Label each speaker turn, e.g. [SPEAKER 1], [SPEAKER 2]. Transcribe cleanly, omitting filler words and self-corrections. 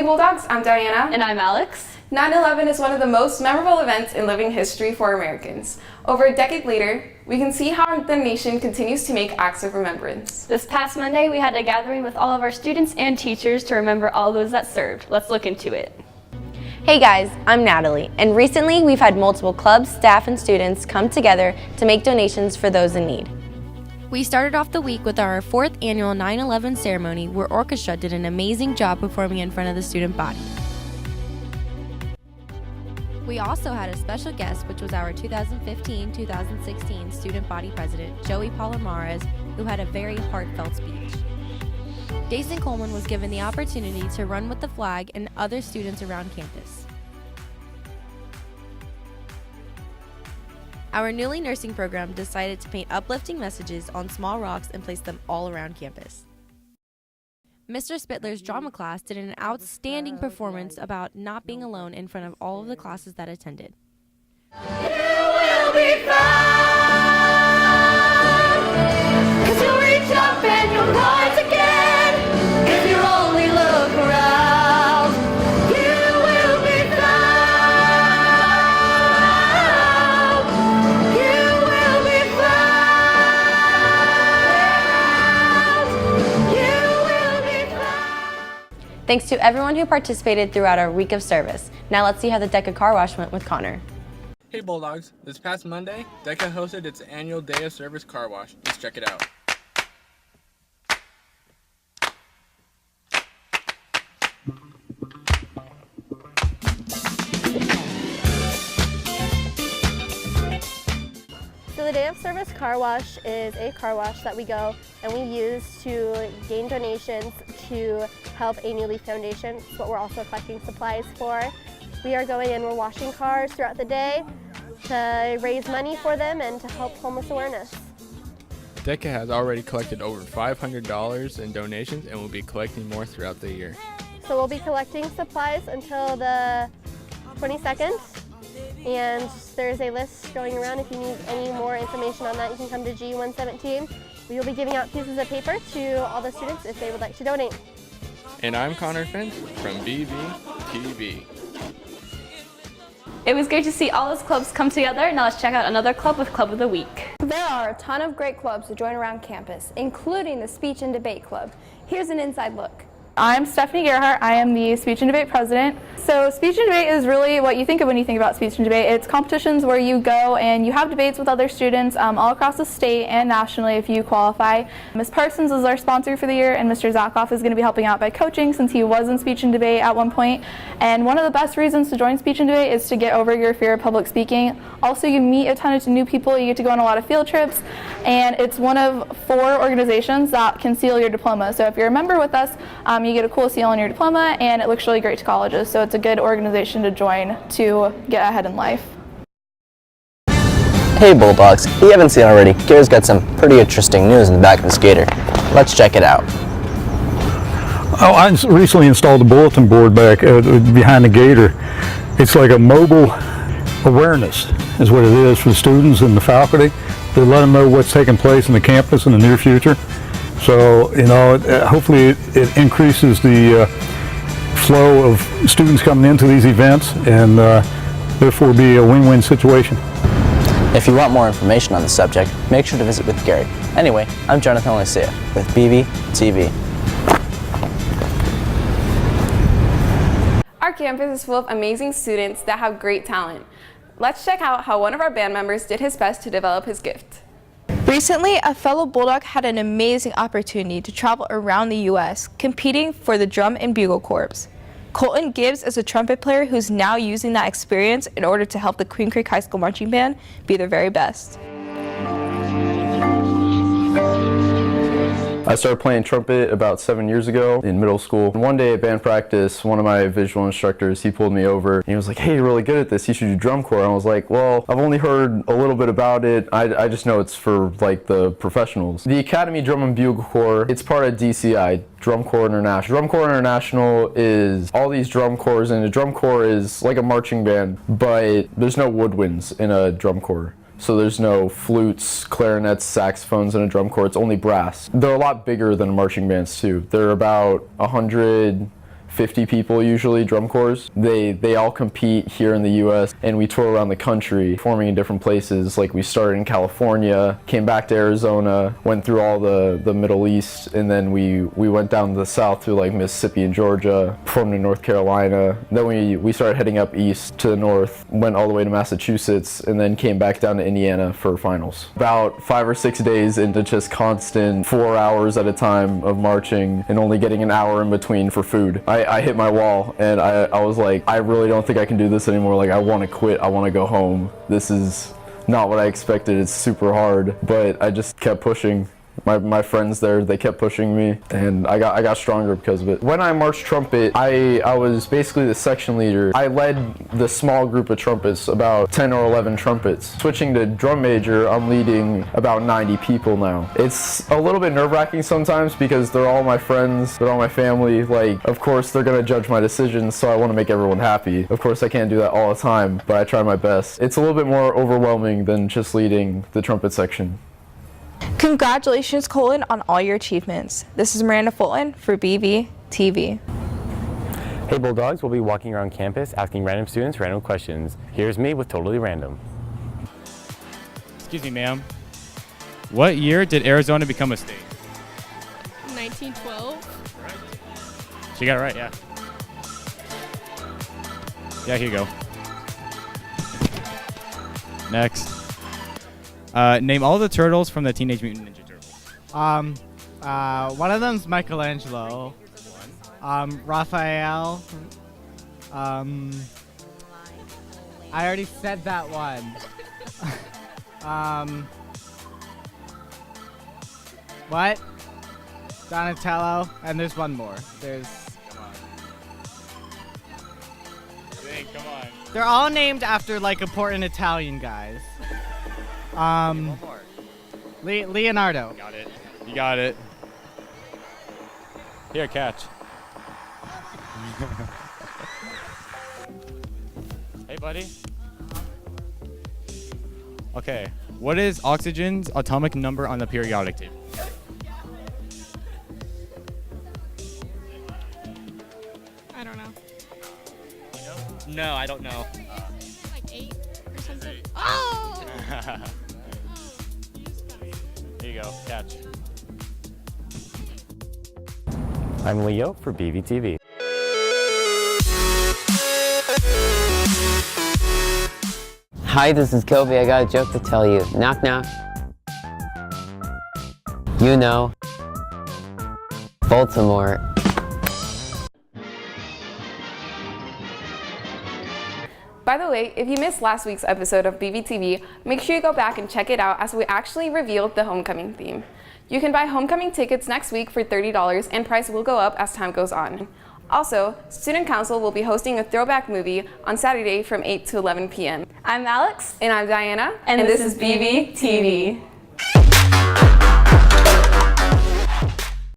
[SPEAKER 1] Hey Bulldogs, I'm Diana.
[SPEAKER 2] And I'm Alex.
[SPEAKER 1] 9/11 is one of the most memorable events in living history for Americans. Over a decade later, we can see how the nation continues to make acts of remembrance.
[SPEAKER 2] This past Monday, we had a gathering with all of our students and teachers to remember all those that served. Let's look into it.
[SPEAKER 3] Hey guys, I'm Natalie, and recently we've had multiple clubs, staff, and students come together to make donations for those in need.
[SPEAKER 4] We started off the week with our 4th annual 9/11 ceremony where orchestra did an amazing job performing in front of the student body. We also had a special guest, which was our 2015-2016 student body president, Joey Palomares, who had a very heartfelt speech. Jason Coleman was given the opportunity to run with the flag and other students around campus. Our newly nursing program decided to paint uplifting messages on small rocks and place them all around campus. Mr. Spittler's drama class did an outstanding performance about not being alone in front of all of the classes that attended.
[SPEAKER 5] You will be found, 'cause you'll reach up and you'll rise again, if you only look around. You will be found, you will be found, you will be found.
[SPEAKER 3] Thanks to everyone who participated throughout our week of service. Now let's see how the DECA car wash went with Connor.
[SPEAKER 6] Hey Bulldogs, this past Monday, DECA hosted its annual Day of Service car wash. Let's check it out.
[SPEAKER 7] So the Day of Service car wash is a car wash that we go and we use to gain donations to help a New Leaf Foundation. It's what we're also collecting supplies for. We are going and we're washing cars throughout the day to raise money for them and to help homeless awareness.
[SPEAKER 6] DECA has already collected over $500 in donations and will be collecting more throughout the year.
[SPEAKER 7] So we'll be collecting supplies until the 22nd. And there's a list going around. If you need any more information on that, you can come to G117. We will be giving out pieces of paper to all the students if they would like to donate.
[SPEAKER 6] And I'm Connor Finch from Bvtv.
[SPEAKER 2] It was great to see all those clubs come together. Now let's check out another club with Club of the Week.
[SPEAKER 8] There are a ton of great clubs to join around campus, including the Speech and Debate Club. Here's an inside look.
[SPEAKER 9] I'm Stephanie Gerhardt. I am the Speech and Debate President. So Speech and Debate is really what you think of when you think about Speech and Debate. It's competitions where you go and you have debates with other students all across the state and nationally if you qualify. Ms. Parsons is our sponsor for the year, and Mr. Zakoff is going to be helping out by coaching since he was in Speech and Debate at one point. And one of the best reasons to join Speech and Debate is to get over your fear of public speaking. Also, you meet a ton of new people, you get to go on a lot of field trips, and it's one of 4 organizations that can seal your diploma. So if you're a member with us, you get a cool seal on your diploma, and it looks really great to colleges. So it's a good organization to join to get ahead in life.
[SPEAKER 10] Hey Bulldogs, if you haven't seen already, Gator's got some pretty interesting news in the back of his Gator. Let's check it out.
[SPEAKER 11] Oh, I recently installed a bulletin board back behind the Gator. It's like a mobile awareness is what it is for the students and the faculty. They let them know what's taking place in the campus in the near future. So, you know, hopefully it increases the flow of students coming into these events and therefore be a win-win situation.
[SPEAKER 10] If you want more information on the subject, make sure to visit with Gary. Anyway, I'm Jonathan Lycia with Bvtv.
[SPEAKER 1] Our campus is full of amazing students that have great talent. Let's check out how one of our band members did his best to develop his gift.
[SPEAKER 12] Recently, a fellow Bulldog had an amazing opportunity to travel around the U.S. competing for the Drum and Bugle Corps. Colton Gibbs is a trumpet player who's now using that experience in order to help the Queen Creek High School Marching Band be their very best.
[SPEAKER 13] I started playing trumpet about 7 years ago in middle school. One day at band practice, one of my visual instructors, he pulled me over and he was like, "Hey, you're really good at this, you should do drum corps." And I was like, "Well, I've only heard a little bit about it. I just know it's for like the professionals." The Academy Drum and Bugle Corps, it's part of DCI, Drum Corps International. Drum Corps International is all these drum corps, and a drum corps is like a marching band, but there's no woodwinds in a drum corps. So there's no flutes, clarinets, saxophones in a drum corps, it's only brass. They're a lot bigger than marching bands too. They're about 150 50 people usually, drum corps. They all compete here in the US, and we tour around the country, performing in different places. Like we started in California, came back to Arizona, went through all the Middle East, and then we went down to the south through like Mississippi and Georgia, performed in North Carolina. Then we started heading up east to the north, went all the way to Massachusetts, and then came back down to Indiana for finals. About 5 or 6 days into just constant 4 hours at a time of marching and only getting an hour in between for food. I hit my wall, and I was like, I really don't think I can do this anymore. Like, I want to quit. I want to go home. This is not what I expected. It's super hard, but I just kept pushing. My friends there, they kept pushing me, and I got stronger because of it. When I marched trumpet, I was basically the section leader. I led the small group of trumpets, about 10 or 11 trumpets. Switching to drum major, I'm leading about 90 people now. It's a little bit nerve-wracking sometimes because they're all my friends, they're all my family. Like, of course, they're gonna judge my decisions, so I want to make everyone happy. Of course, I can't do that all the time, but I try my best. It's a little bit more overwhelming than just leading the trumpet section.
[SPEAKER 12] Congratulations, Colton, on all your achievements. This is Miranda Fulton for Bvtv.
[SPEAKER 14] Hey Bulldogs, we'll be walking around campus asking random students random questions. Here's me with Totally Random.
[SPEAKER 15] Excuse me, ma'am. What year did Arizona become a state?
[SPEAKER 16] 1912.
[SPEAKER 15] Right. She got it right, yeah. Yeah, here you go. Next. Name all the turtles from the Teenage Mutant Ninja Turtles.
[SPEAKER 17] One of them's Michelangelo. Raphael. I already said that one. What? Donatello, and there's one more. There's.
[SPEAKER 15] Come on.
[SPEAKER 17] They're all named after like important Italian guys. Leonardo.
[SPEAKER 15] Got it. You got it. Here, catch. Hey, buddy. Okay. What is oxygen's atomic number on the periodic table?
[SPEAKER 16] I don't know.
[SPEAKER 18] No, I don't know.
[SPEAKER 16] Like 8 or something. Oh!
[SPEAKER 15] Here you go, catch.
[SPEAKER 14] I'm Leo for Bvtv.
[SPEAKER 19] Hi, this is Kobe. I got a joke to tell you. Knock, knock. You know, Baltimore.
[SPEAKER 1] By the way, if you missed last week's episode of Bvtv, make sure you go back and check it out as we actually revealed the homecoming theme. You can buy homecoming tickets next week for $30 and price will go up as time goes on. Also, Student Council will be hosting a throwback movie on Saturday from 8 to 11 p.m.
[SPEAKER 2] I'm Alex.
[SPEAKER 1] And I'm Diana.
[SPEAKER 2] And this is Bvtv.